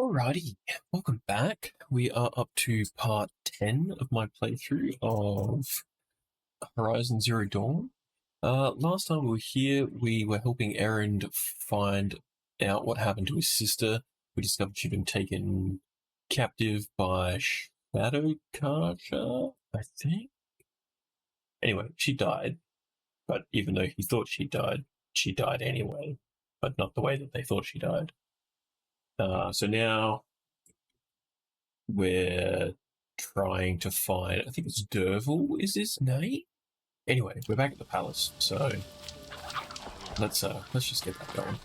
Alrighty, welcome back. We are up to part 10 of my playthrough of Horizon Zero Dawn. Last time we were here, we were helping Erand find out what happened to his sister. We discovered she'd been taken captive by Shadow Karcher, I think? Anyway, she died. But even though he thought she died anyway. But not the way that they thought she died. So now we're trying to find, I think it's Derval is his name? Anyway, we're back at the palace, so let's just get that going.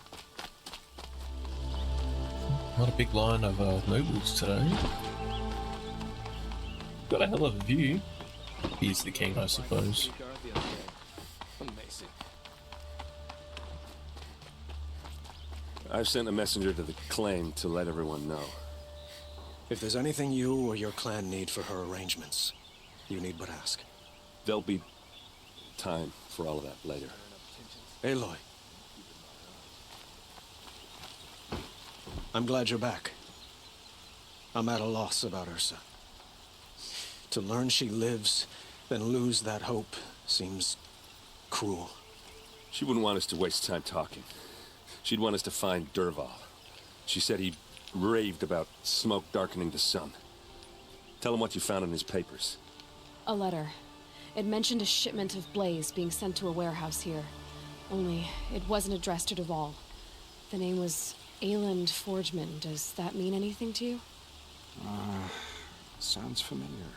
Not a big line of nobles today. Got a hell of a view. He's the king, I suppose. I've sent a messenger to the claim to let everyone know. If there's anything you or your clan need for her arrangements, you need but ask. There'll be time for all of that later. Aloy. I'm glad you're back. I'm at a loss about Ursa. To learn she lives, then lose that hope, seems cruel. She wouldn't want us to waste time talking. She'd want us to find Derval. She said he raved about smoke darkening the sun. Tell him what you found in his papers. A letter. It mentioned a shipment of blaze being sent to a warehouse here. Only, it wasn't addressed to Derval. The name was Erand Forgeman. Does that mean anything to you? Sounds familiar.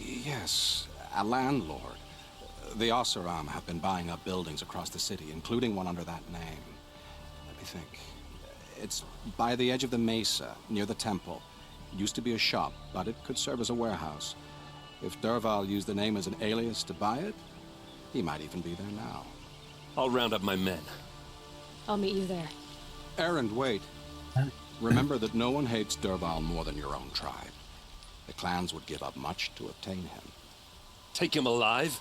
Yes, a landlord. The Oseram have been buying up buildings across the city, including one under that name. Let me think. It's by the edge of the mesa, near the temple. It used to be a shop, but it could serve as a warehouse. If Derval used the name as an alias to buy it, he might even be there now. I'll round up my men. I'll meet you there. Erand, wait. Remember that no one hates Derval more than your own tribe. The clans would give up much to obtain him. Take him alive?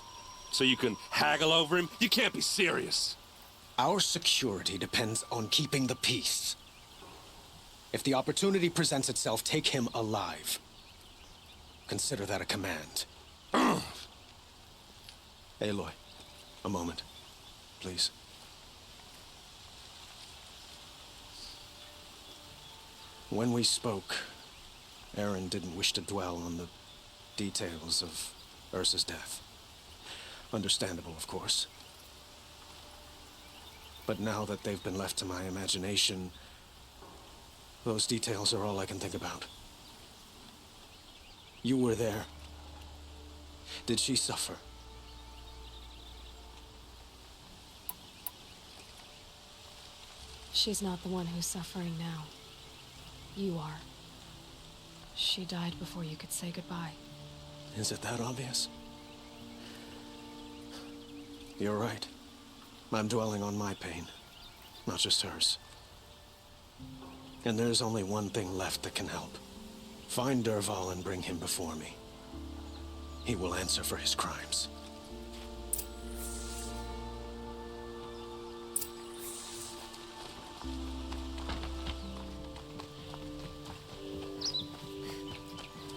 So you can haggle over him? You can't be serious. Our security depends on keeping the peace. If the opportunity presents itself, take him alive. Consider that a command. Aloy, a moment, please. When we spoke, Erand didn't wish to dwell on the details of Ursa's death. Understandable, of course. But now that they've been left to my imagination, those details are all I can think about. You were there. Did she suffer? She's not the one who's suffering now. You are. She died before you could say goodbye. Is it that obvious? You're right. I'm dwelling on my pain, not just hers. And there's only one thing left that can help. Find Derval and bring him before me. He will answer for his crimes.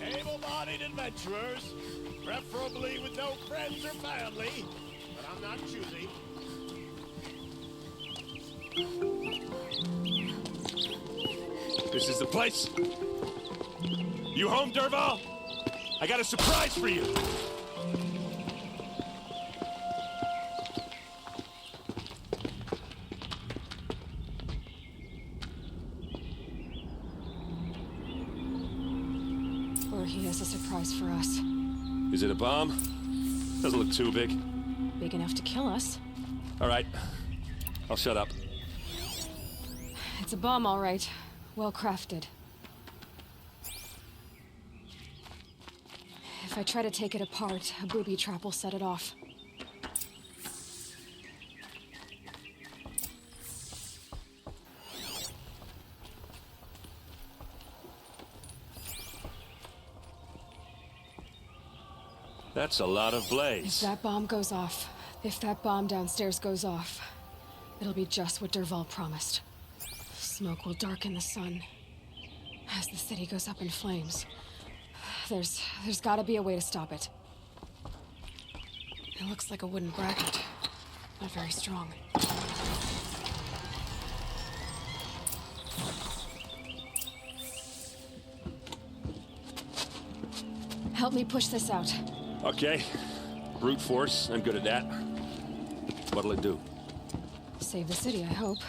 Able-bodied adventurers, preferably with no friends or family, but I'm not choosy. This is the place. You home, Derval? I got a surprise for you. Or he has a surprise for us. Is it a bomb? Doesn't look too big. Big enough to kill us. All right. I'll shut up. It's a bomb, all right. Well crafted. If I try to take it apart, a booby trap will set it off. That's a lot of blaze. If that bomb goes off, if that bomb downstairs goes off, it'll be just what Derval promised. smoke will darken the sun as the city goes up in flames. There's gotta be a way to stop it. It looks like a wooden bracket. Not very strong. Help me push this out. Okay. Brute force, I'm good at that. What'll it do? Save the city, I hope.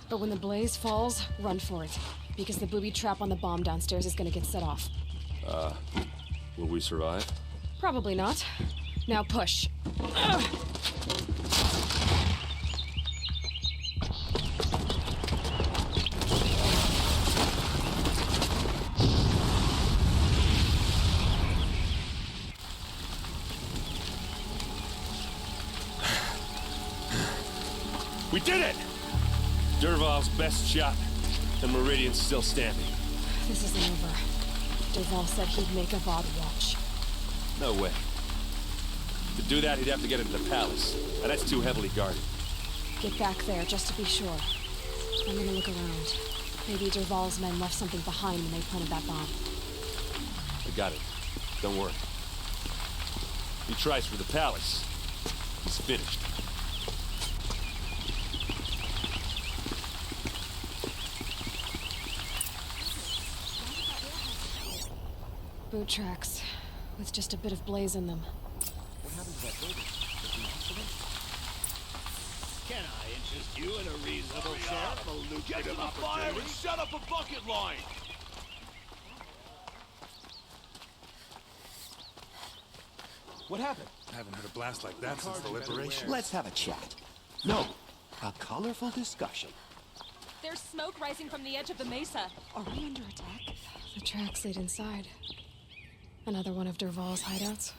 But when the blaze falls, run for it. Because the booby trap on the bomb downstairs is gonna get set off. Will we survive? Probably not. Now push. Ugh. We did it! Dervahl's best shot, and Meridian's still standing. This isn't over. Dervahl said he'd make a Vod watch. No way. To do that, he'd have to get into the palace, and that's too heavily guarded. Get back there, just to be sure. I'm gonna look around. Maybe Dervahl's men left something behind when they planted that bomb. I got it. Don't worry. He tries for the palace. He's finished. Boot tracks, with just a bit of blaze in them. What happened to that building? Was it an accident? Can I interest you in a reasonable share of a lucrative opportunity? And shut up a bucket line! What happened? I haven't heard a blast like that since the liberation. Let's have a chat. No, a colorful discussion. There's smoke rising from the edge of the mesa. Are we under attack? The tracks lead inside. Another one of Dervahl's hideouts.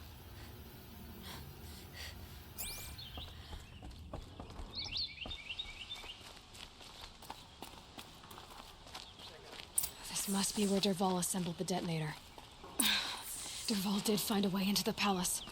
This must be where Dervahl assembled the detonator. Dervahl did find a way into the palace.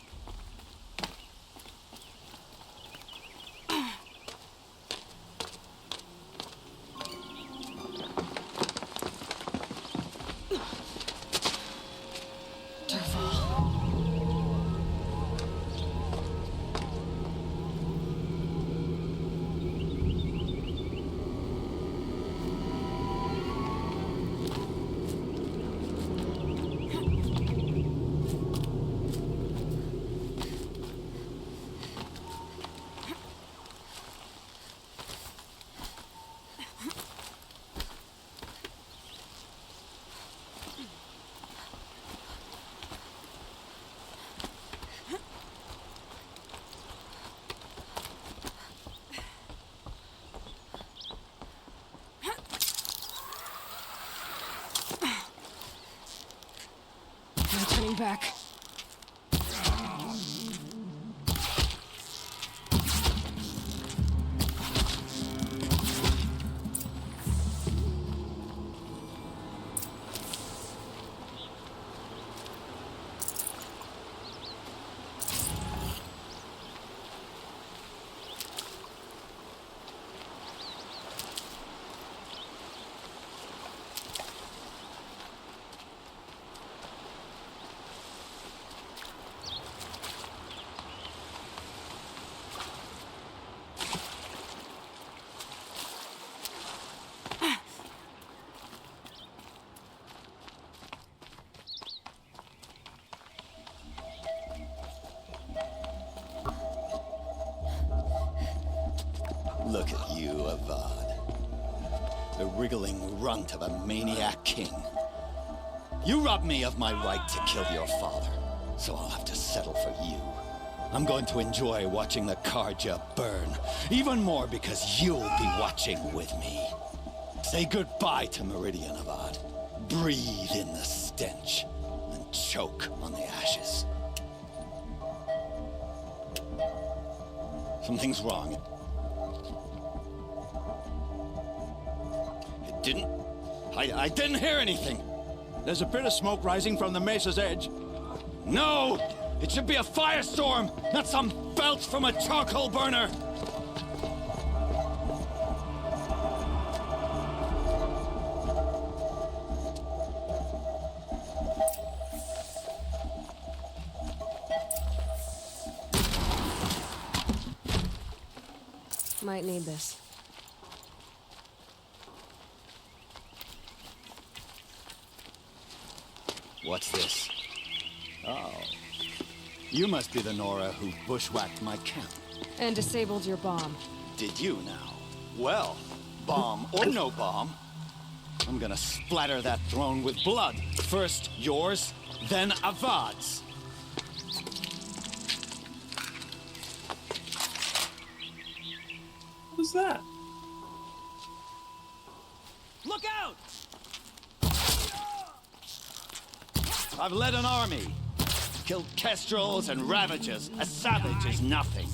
Turning back. Look at you, Avad. The wriggling runt of a maniac king. You robbed me of my right to kill your father, so I'll have to settle for you. I'm going to enjoy watching the Karja burn, even more because you'll be watching with me. Say goodbye to Meridian, Avad. Breathe in the stench, and choke on the ashes. Something's wrong. I didn't hear anything. There's a bit of smoke rising from the mesa's edge. No! It should be a firestorm, not some belch from a charcoal burner! Might need this. What's this? Oh. You must be the Nora who bushwhacked my camp. And disabled your bomb. Did you now? Well, bomb or no bomb, I'm gonna splatter that throne with blood. First yours, then Avad's. What was that? Look out! I've led an army. Killed kestrels and ravagers. A savage is nothing.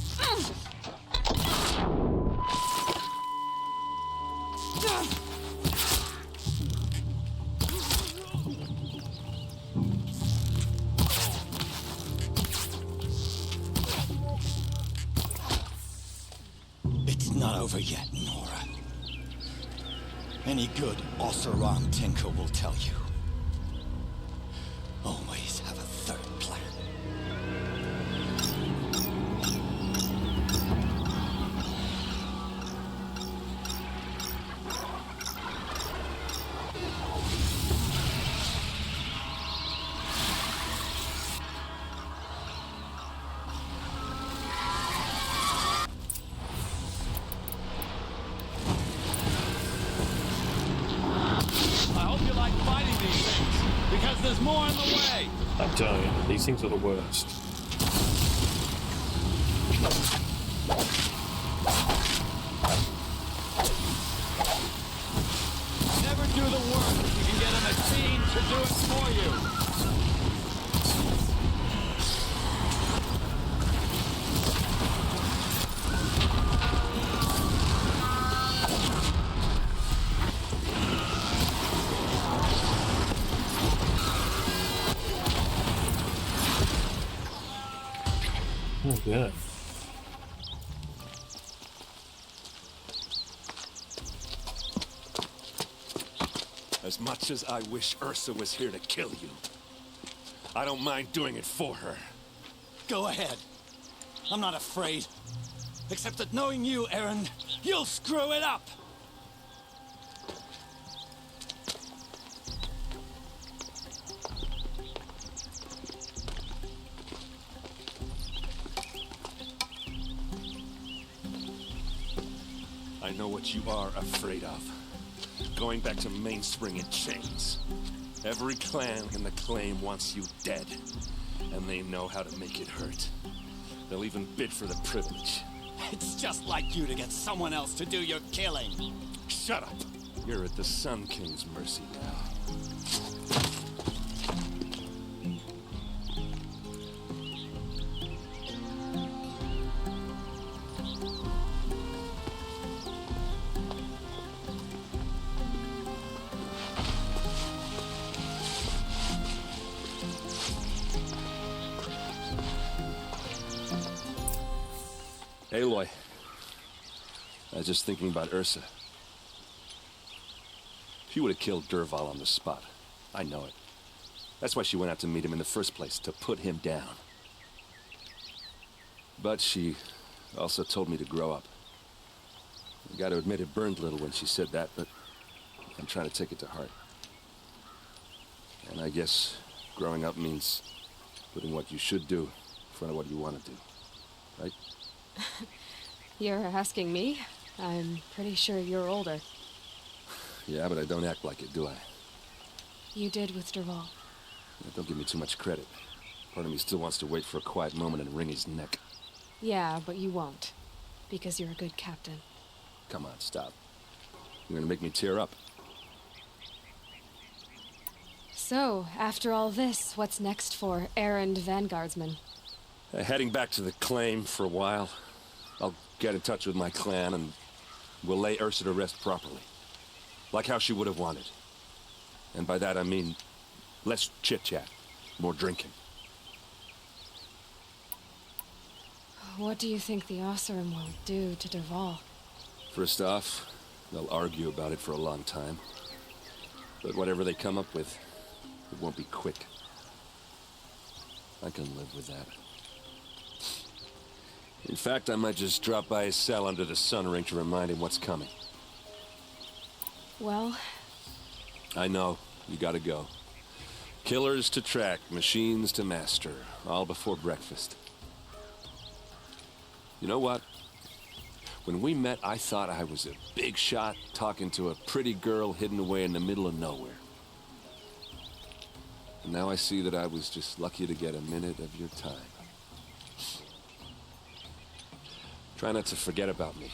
It's not over yet, Nora. Any good Osseron tinker will tell you. Always have a third plan. I hope you like fighting these things, because there's more in the way. I don't. These things are the worst. Never do the work if you can get a machine to do it for you. Oh, yeah. As much as I wish Ursa was here to kill you, I don't mind doing it for her. Go ahead. I'm not afraid. Except that knowing you, Erand, you'll screw it up! I know what you are afraid of. Going back to Mainspring in chains. Every clan in the claim wants you dead. And they know how to make it hurt. They'll even bid for the privilege. It's just like you to get someone else to do your killing. Shut up! You're at the Sun King's mercy now. Aloy. I was just thinking about Ursa. She would have killed Dervahl on the spot. I know it. That's why she went out to meet him in the first place, to put him down. But she also told me to grow up. I gotta admit it burned a little when she said that, but I'm trying to take it to heart. And I guess growing up means putting what you should do in front of what you want to do. Right? You're asking me? I'm pretty sure you're older. Yeah, but I don't act like it, do I? You did with Dervahl. Don't give me too much credit. Part of me still wants to wait for a quiet moment and wring his neck. Yeah, but you won't. Because you're a good captain. Come on, stop. You're gonna make me tear up. So, after all this, what's next for Erand Vanguardsman? Heading back to the claim for a while. I'll get in touch with my clan and we'll lay Ursa to rest properly. Like how she would have wanted. And by that I mean less chit-chat, more drinking. What do you think the Osseram will do to Dervahl? First off, they'll argue about it for a long time. But whatever they come up with, it won't be quick. I can live with that. In fact, I might just drop by his cell under the sun ring to remind him what's coming. Well... I know. You gotta go. Killers to track, machines to master. All before breakfast. You know what? When we met, I thought I was a big shot talking to a pretty girl hidden away in the middle of nowhere. And now I see that I was just lucky to get a minute of your time. Try not to forget about me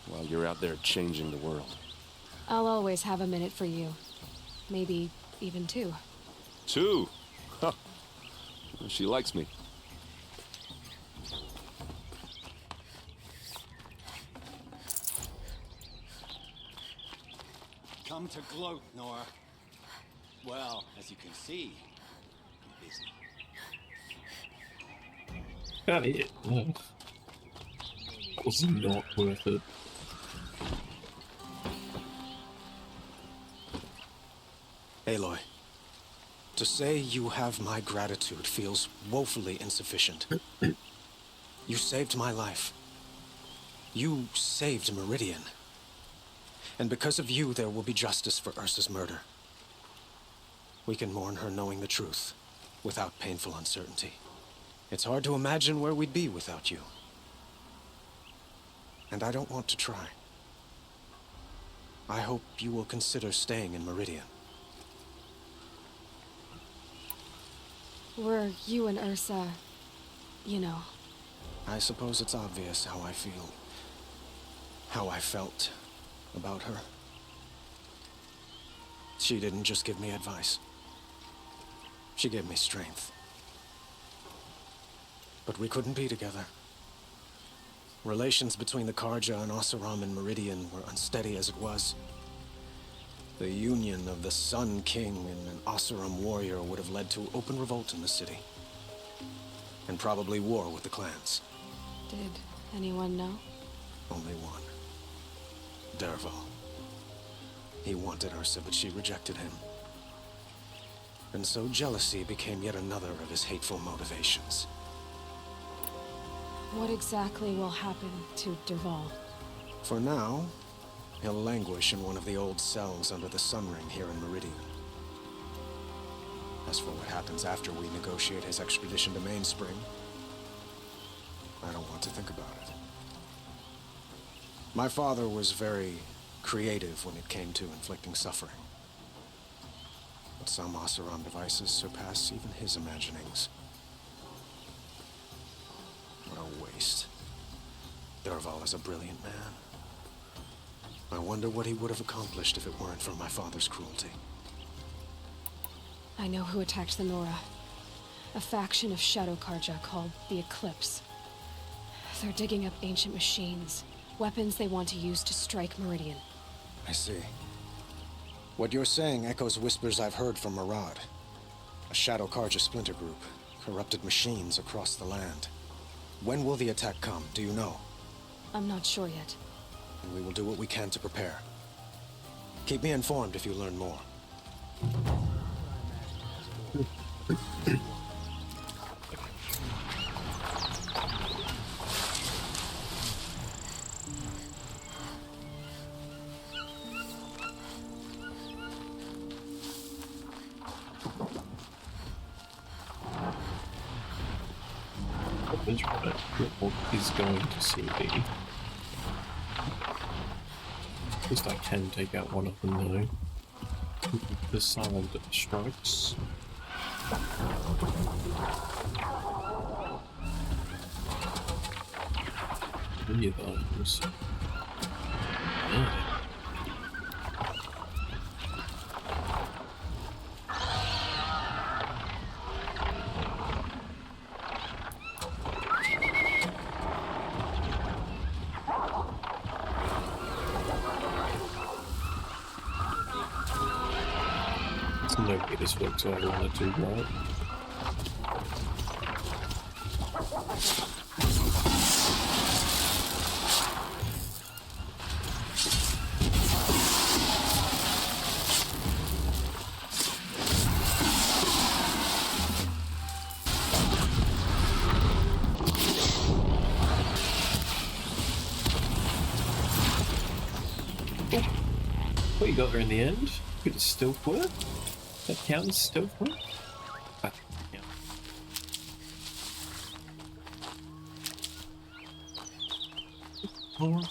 while you're out there changing the world. I'll always have a minute for you. Maybe even two. Two? Huh. She likes me. Come to gloat, Nora. Well, as you can see, I'm busy. Got it. Oh. Was not worth it. Aloy, to say you have my gratitude feels woefully insufficient. You saved my life. You saved Meridian. And because of you, there will be justice for Ursa's murder. We can mourn her knowing the truth, without painful uncertainty. It's hard to imagine where we'd be without you. And I don't want to try. I hope you will consider staying in Meridian. Were you and Ursa, you know... I suppose it's obvious how I feel. How I felt about her. She didn't just give me advice. She gave me strength. But we couldn't be together. Relations between the Karja and Oseram and Meridian were unsteady as it was. The union of the Sun King and an Oseram warrior would have led to open revolt in the city. And probably war with the clans. Did anyone know? Only one. Dervahl. He wanted Ursa, but she rejected him. And so jealousy became yet another of his hateful motivations. What exactly will happen to Dervahl? For now, he'll languish in one of the old cells under the Sun Ring here in Meridian. As for what happens after we negotiate his extradition to Mainspring, I don't want to think about it. My father was very creative when it came to inflicting suffering. But some Oseram devices surpass even his imaginings. What a waste. Dervahl is a brilliant man. I wonder what he would have accomplished if it weren't for my father's cruelty. I know who attacked the Nora. A faction of Shadow Karja called the Eclipse. They're digging up ancient machines, weapons they want to use to strike Meridian. I see. What you're saying echoes whispers I've heard from Erand. A Shadow Karja splinter group, corrupted machines across the land. When will the attack come, do you know? I'm not sure yet. And we will do what we can to prepare. Keep me informed if you learn more. What is going to see me? At least I can take out one of them now. The silent strikes. Three of those. Yeah. No way this works, so I want to do right. got her in the end. Bit of stealth work. That count as stealth work? Ah, yeah. More.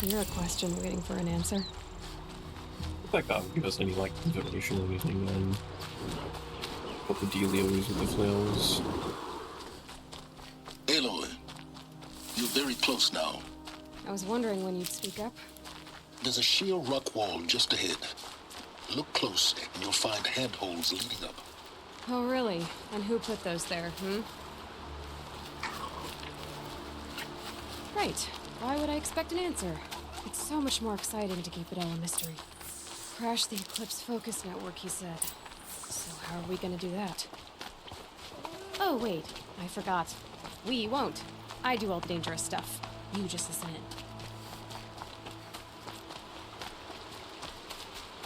You're a question waiting for an answer. That guy would give us any, like, information or anything on what the dealio is with the flowers. Aloy, you're very close now. I was wondering when you'd speak up. There's a sheer rock wall just ahead. Look close, and you'll find handholds leading up. Oh, really? And who put those there, Right. Why would I expect an answer? It's so much more exciting to keep it all a mystery. Crash the Eclipse focus network, he said. So how are we gonna do that? Oh, wait. I forgot. We won't. I do all the dangerous stuff. You just listen in.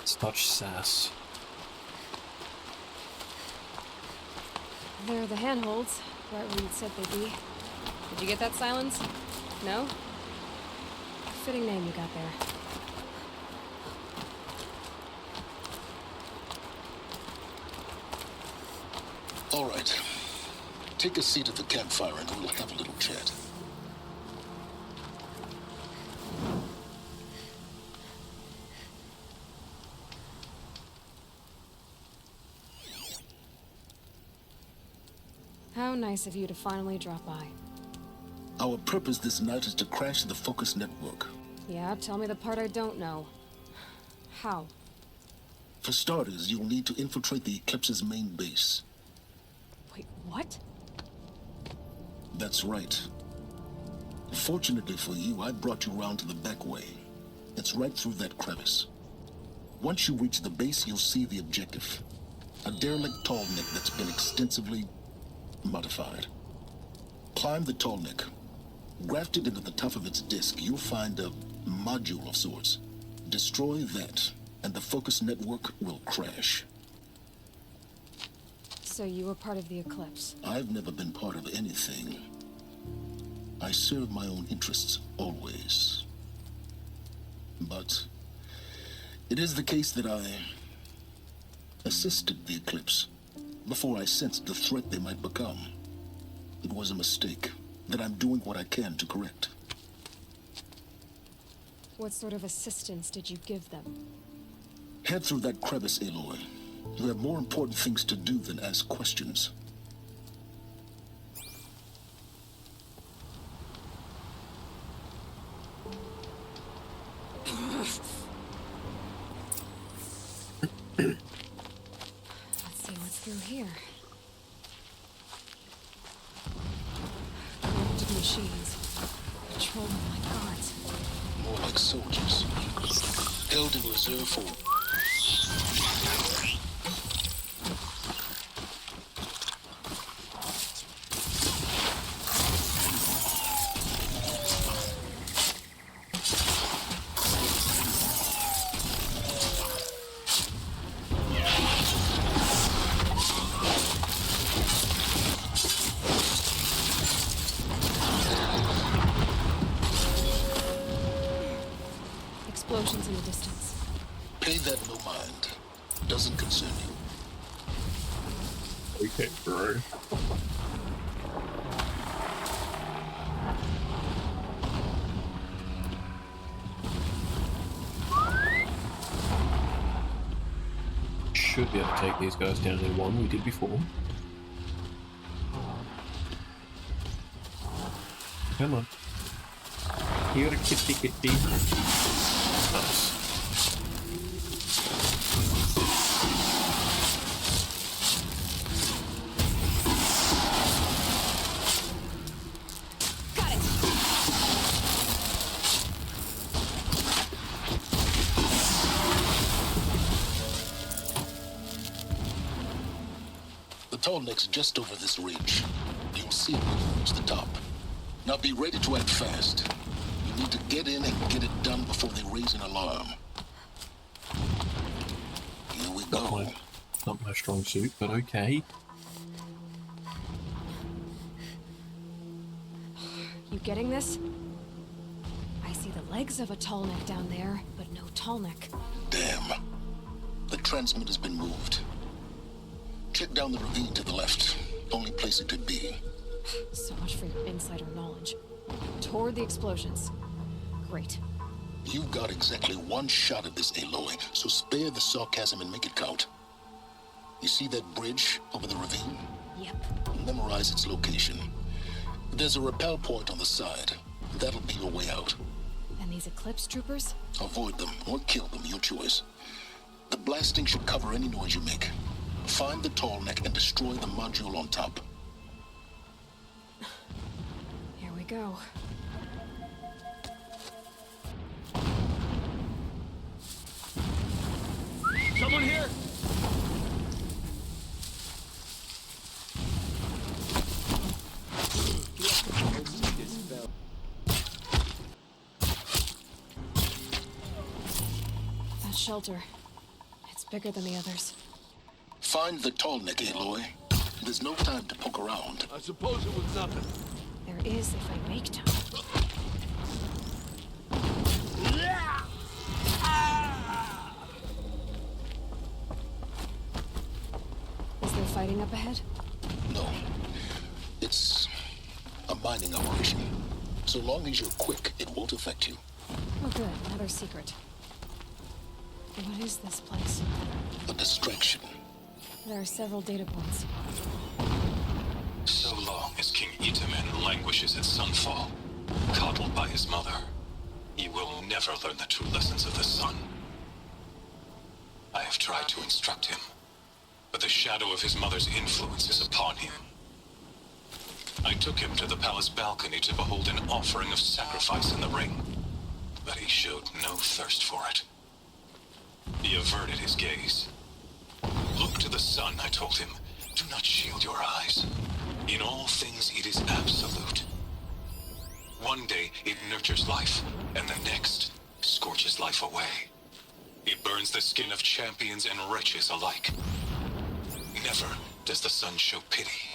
Such sass. There are the handholds, right where you'd said they'd be. Did you get that, Sylens? No? Fitting name you got there. All right. Take a seat at the campfire and we'll have a little chat. How nice of you to finally drop by. Our purpose this night is to crash the focus network. Yeah, tell me the part I don't know. How? For starters, you'll need to infiltrate the Eclipse's main base. Wait, what? That's right. Fortunately for you, I brought you round to the back way. It's right through that crevice. Once you reach the base, you'll see the objective. A derelict tall neck that's been extensively modified. Climb the tall neck. Grafted into the top of its disk, you'll find a module of sorts. Destroy that, and the focus network will crash. So you were part of the Eclipse? I've never been part of anything. I serve my own interests, always. But it is the case that I assisted the Eclipse before I sensed the threat they might become. It was a mistake that I'm doing what I can to correct. What sort of assistance did you give them? Head through that crevice, Aloy. You have more important things to do than ask questions. Let's see what's through here. Corrupted machines. Patrolling like guards. More like soldiers. Held in reserve for... Explosions in the distance. Pay that no mind. Doesn't concern you. Okay, bro. Should be able to take these guys down in one. We did before. Come on. Here, kitty kitty. Nice. Got it! The tall neck's just over this ridge. You'll see it when you reach the top. Now be ready to act fast. You need to get in and get it done before they raise an alarm. Here we go. Not my strong suit, but okay. You getting this? I see the legs of a tall neck down there, but no tall neck. Damn. The transmitter's been moved. Check down the ravine to the left. Only place it could be. So much for your insider knowledge. Toward the explosions. Great. You've got exactly one shot at this, Aloy, so spare the sarcasm and make it count. You see that bridge over the ravine? Yep. Memorize its location. There's a rappel point on the side. That'll be your way out. And these Eclipse troopers? Avoid them or kill them, your choice. The blasting should cover any noise you make. Find the tall neck and destroy the module on top. Here we go. Someone here? That shelter. It's bigger than the others. Find the tall neck, Aloy. There's no time to poke around. I suppose it was nothing. There is if I make time. Is there fighting up ahead? No. It's a mining operation. So long as you're quick, it won't affect you. Oh good, another secret. What is this place? A distraction. There are several data points. So long as King Itamen languishes at sunfall, coddled by his mother, he will never learn the true lessons of the sun. I have tried to instruct him, but the shadow of his mother's influence is upon him. I took him to the palace balcony to behold an offering of sacrifice in the ring, but he showed no thirst for it. He averted his gaze. Look to the sun, I told him. Do not shield your eyes. In all things, it is absolute. One day, it nurtures life, and the next, scorches life away. It burns the skin of champions and wretches alike. Never does the sun show pity.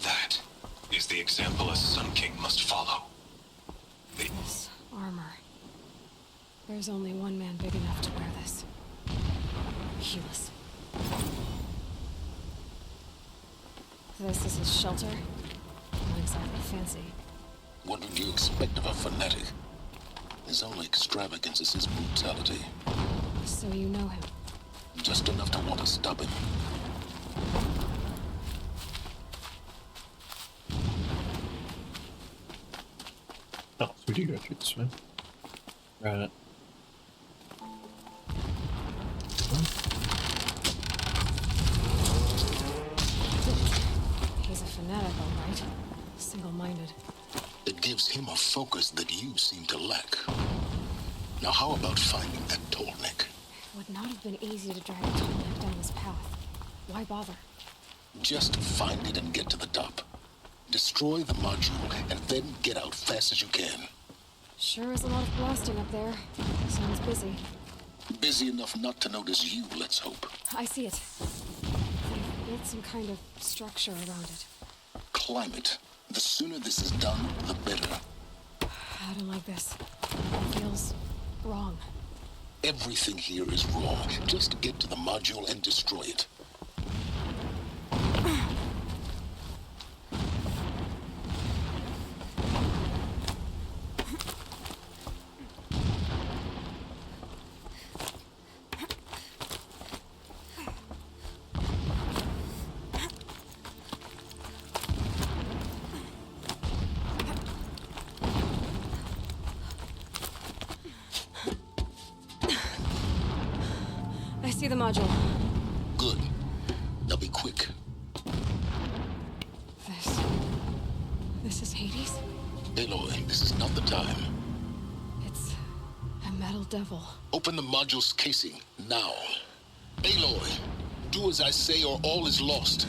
That is the example a Sun King must follow. This armor. There's only one man big enough to wear this. Helis. This is his shelter? Not exactly fancy. What would you expect of a fanatic? His only extravagance is his brutality. So you know him? Just enough to want to stop him. Oh, so we do go through this way. Right. He's a fanatic, all right. Single-minded. It gives him a focus that you seem to lack. Now how about finding that tall neck? It would not have been easy to drag a tall neck down this path. Why bother? Just find it and get to the top. Destroy the module and then get out fast as you can. Sure is a lot of blasting up there. Sounds busy. Busy enough not to notice you, let's hope. I see it. They've built some kind of structure around it. Climb it. The sooner this is done, the better. I don't like this. It feels wrong. Everything here is wrong. Just get to the module and destroy it. I see the module. Good. Now be quick. This is Hades? Aloy, this is not the time. It's a metal devil. Open the module's casing, now. Aloy, do as I say or all is lost.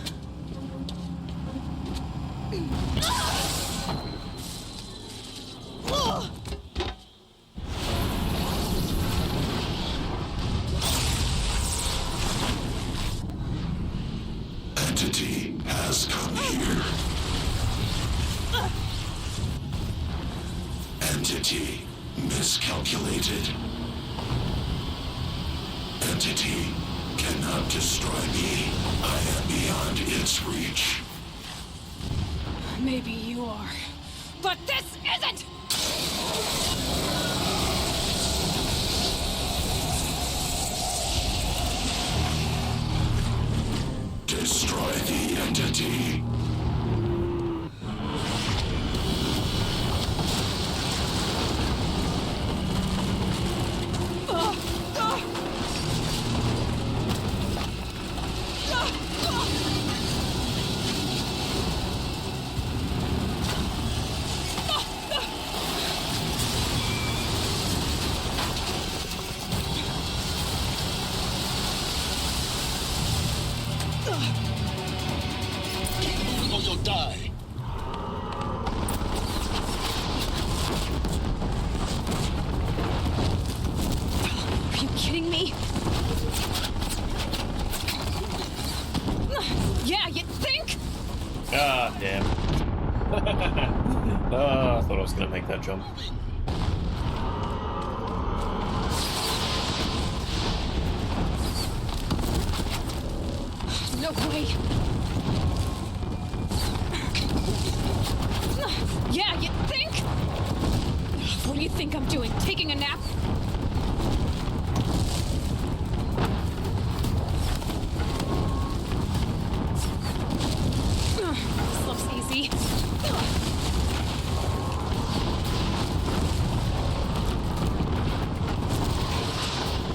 Entity has come here. Entity calculated. Entity cannot destroy me. I am beyond its reach. Maybe you are. But this isn't! Destroy the entity. Ah, damn. I thought I was going to make that jump. No way. Yeah, you think? What do you think I'm doing? Taking a nap? This looks easy.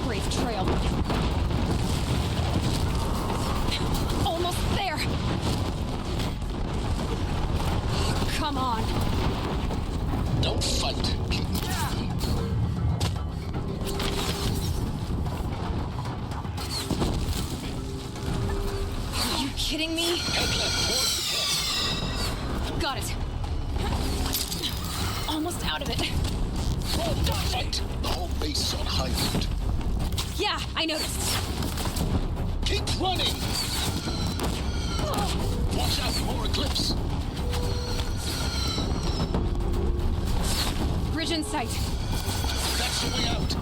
Brave trail. Almost there. Come on. Don't fight. Keep moving. Are you kidding me? Got it. Almost out of it. Don't fight. The whole base is on high alert. Yeah, I noticed. Keep running. Watch out for more eclipse. Bridge in sight. That's the way out.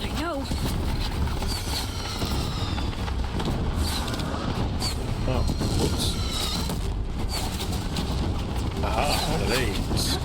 I know. Oh, whoops. Aha, one of these.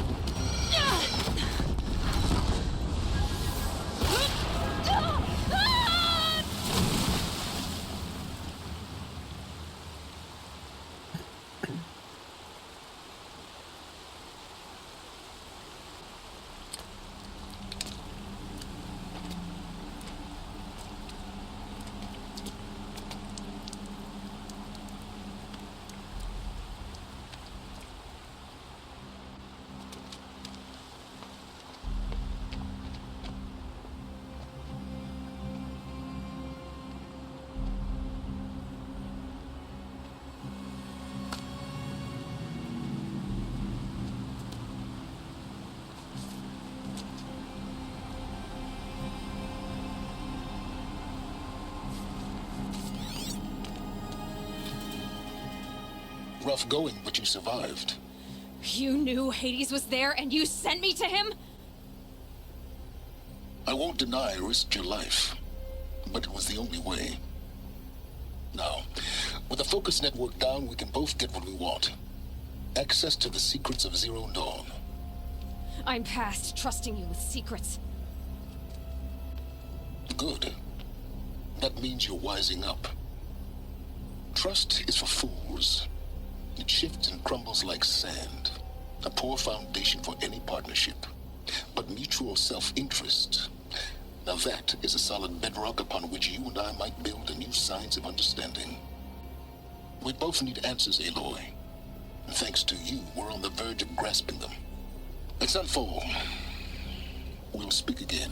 Rough going, but you survived. You knew Hades was there and you sent me to him? I won't deny I risked your life, but it was the only way. Now, with the focus network down, we can both get what we want. Access to the secrets of Zero Dawn. I'm past trusting you with secrets. Good. That means you're wising up. Trust is for fools. It shifts and crumbles like sand. A poor foundation for any partnership. But mutual self-interest, now that is a solid bedrock upon which you and I might build a new science of understanding. We both need answers, Aloy. And thanks to you, we're on the verge of grasping them. Let's unfold. We'll speak again.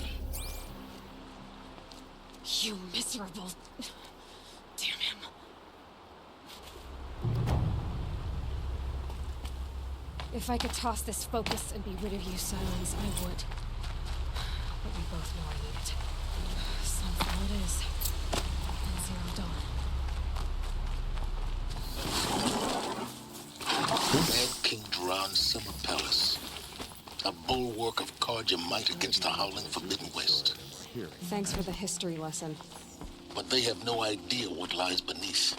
You miserable... Damn him. If I could toss this focus and be rid of you, Sylens, I would. But we both know I need it. Sunfall it is. And Zero Dawn. Bad King Duran's summer palace. A bulwark of Karja might against the howling Forbidden West. Thanks for the history lesson. But they have no idea what lies beneath.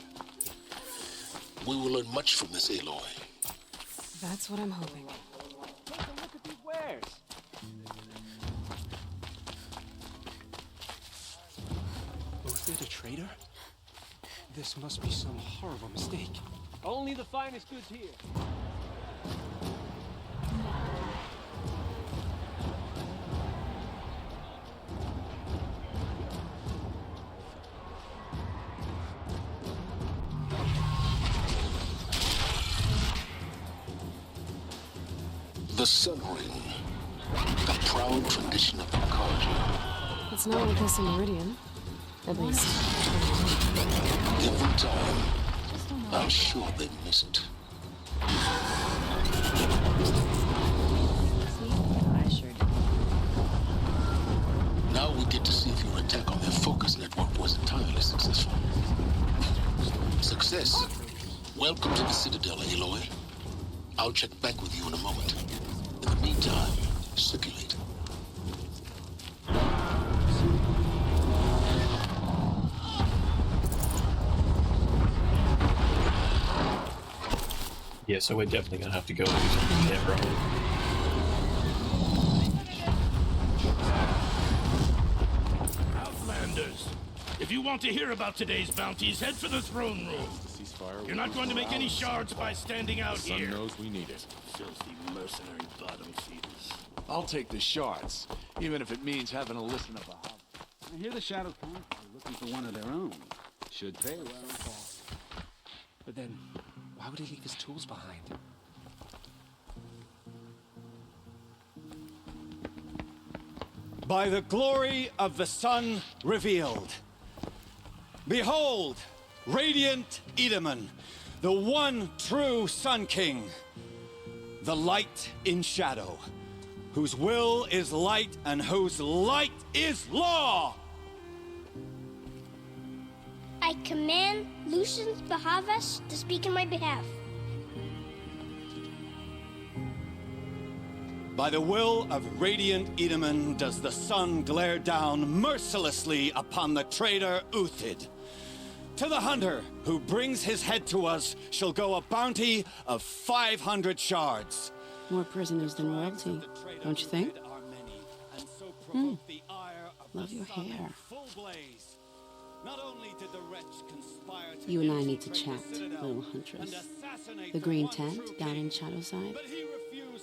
We will learn much from this Aloy. That's what I'm hoping. Take a look at these wares. Uthid a traitor? This must be some horrible mistake. Only the finest goods here. The Sun Ring. The proud tradition of the Karja. It's not like this in Meridian. At least. Every time, I'm sure they miss it. I sure do. Now we get to see if your attack on their focus network was entirely successful. Success. Welcome to the Citadel, Aloy. I'll check back with you in a moment. In the meantime, circulate. Yeah, so we're definitely gonna have to go and do something there, right? Outlanders, if you want to hear about today's bounties, head for the throne room. You're not going to make any shards by standing out here. Sun knows we need it. Filthy mercenary bottom feeders. I'll take the shards, even if it means having to listen up a hob. I hear the Shadow Council are looking for one of their own. Should pay well. But then, why would he leave his tools behind? By the glory of the sun revealed. Behold, radiant Edaman, the one true Sun King. The light in shadow, whose will is light and whose light is law. I command Lucius Bahavas to speak in my behalf. By the will of radiant Edaman does the sun glare down mercilessly upon the traitor Uthid. To the hunter who brings his head to us shall go a bounty of 500 shards. More prisoners than royalty, don't you think? Love your hair. You and I need to chat, little huntress. The green tent down in Shadowside.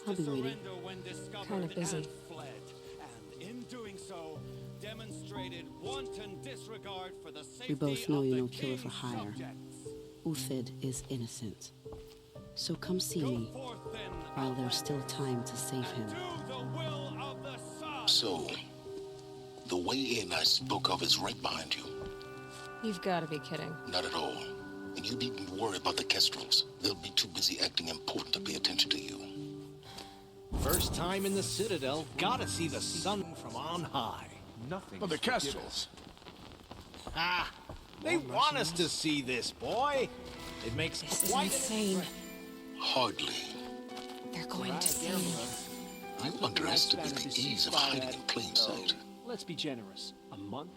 I'll be waiting. Kind of busy. We both know you're no killer for hire. Uthid is innocent. So come see me, while there's still time to save him. So, the way in I spoke of is right behind you. You've got to be kidding. Not at all. And you needn't worry about the Kestrels. They'll be too busy acting important to pay attention to you. First time in the Citadel, gotta see the sun from on high. Nothing. But the Kestrels. Ah, they want us to see this, boy. It makes This is quite insane. Hardly. They're going to see me. You underestimate the ease of hiding in plain sight. Let's be generous. A month?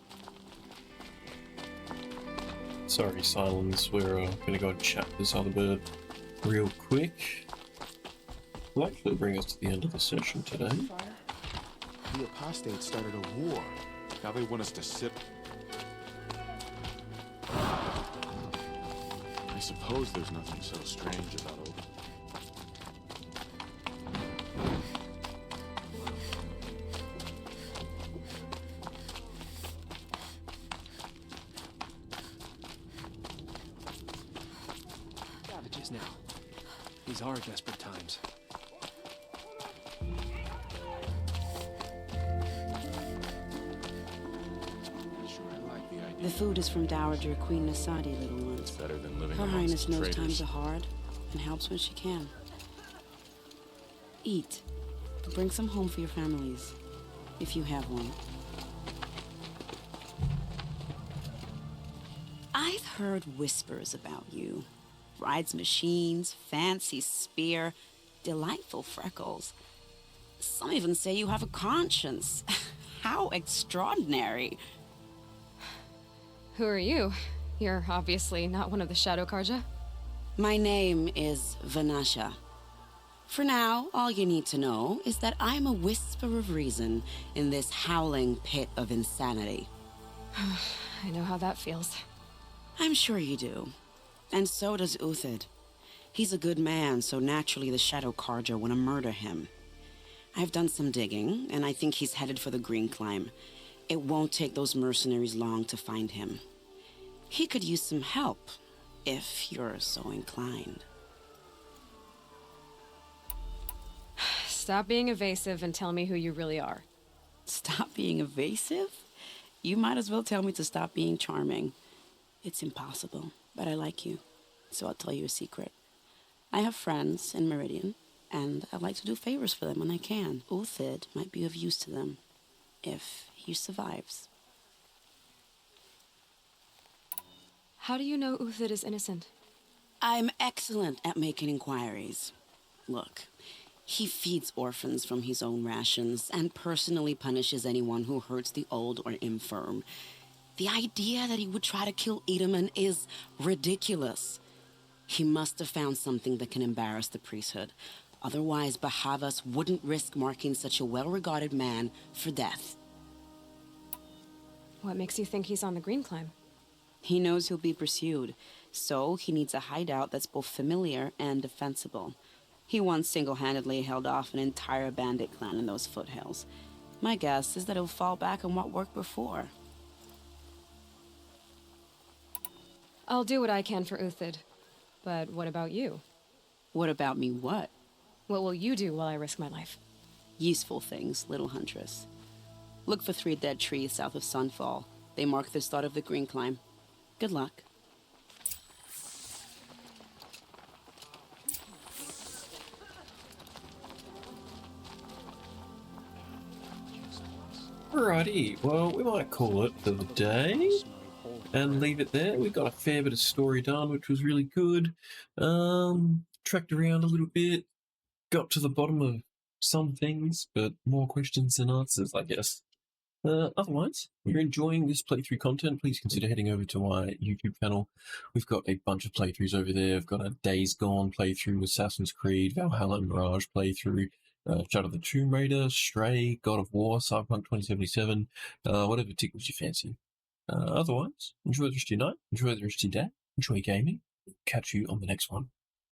Sorry, Sylens, we're gonna go and chat this other bird real quick. Will actually bring us to the end of the session today. The apostates started a war. Now they want us to sit. I suppose there's nothing so strange about Odin. Savages now. These are desperate times. The food is from Dowager Queen Nasadi, little ones. Better than living Her amongst Highness knows traitors. times are hard and helps when she can. Eat. Bring some home for your families, if you have one. I've heard whispers about you. Rides machines, fancy spear, delightful freckles. Some even say you have a conscience. How extraordinary. Who are you? You're obviously not one of the Shadow Karja. My name is Vanasha. For now, all you need to know is that I'm a whisper of reason in this howling pit of insanity. I know how that feels. I'm sure you do. And so does Uthid. He's a good man, so naturally the Shadow Karja want to murder him. I've done some digging, and I think he's headed for the Green Climb. It won't take those mercenaries long to find him. He could use some help, if you're so inclined. Stop being evasive and tell me who you really are. Stop being evasive? You might as well tell me to stop being charming. It's impossible, but I like you, so I'll tell you a secret. I have friends in Meridian, and I like to do favors for them when I can. Uthid might be of use to them, if he survives. How do you know Uthid is innocent? I'm excellent at making inquiries. Look, he feeds orphans from his own rations and personally punishes anyone who hurts the old or infirm. The idea that he would try to kill Edelman is ridiculous. He must have found something that can embarrass the priesthood. Otherwise, Bahavas wouldn't risk marking such a well-regarded man for death. What makes you think he's on the Green Climb? He knows he'll be pursued, so he needs a hideout that's both familiar and defensible. He once single-handedly held off an entire bandit clan in those foothills. My guess is that he'll fall back on what worked before. I'll do what I can for Uthid. But what about you? What about me what? What will you do while I risk my life? Useful things, little huntress. Look for 3 dead trees south of Sunfall. They mark the start of the Green Climb. Good luck. Alrighty, well, we might call it for the day and leave it there. We got a fair bit of story done, which was really good. Tracked around a little bit, got to the bottom of some things, but more questions than answers, I guess. Otherwise, if you're enjoying this playthrough content, please consider heading over to my YouTube channel. We've got a bunch of playthroughs over there. I've got a Days Gone playthrough, Assassin's Creed, Valhalla and Mirage playthrough, Shadow of the Tomb Raider, Stray, God of War, Cyberpunk 2077, whatever tickles your fancy. Otherwise, enjoy the rest of your night, enjoy the rest of your day, enjoy gaming. Catch you on the next one.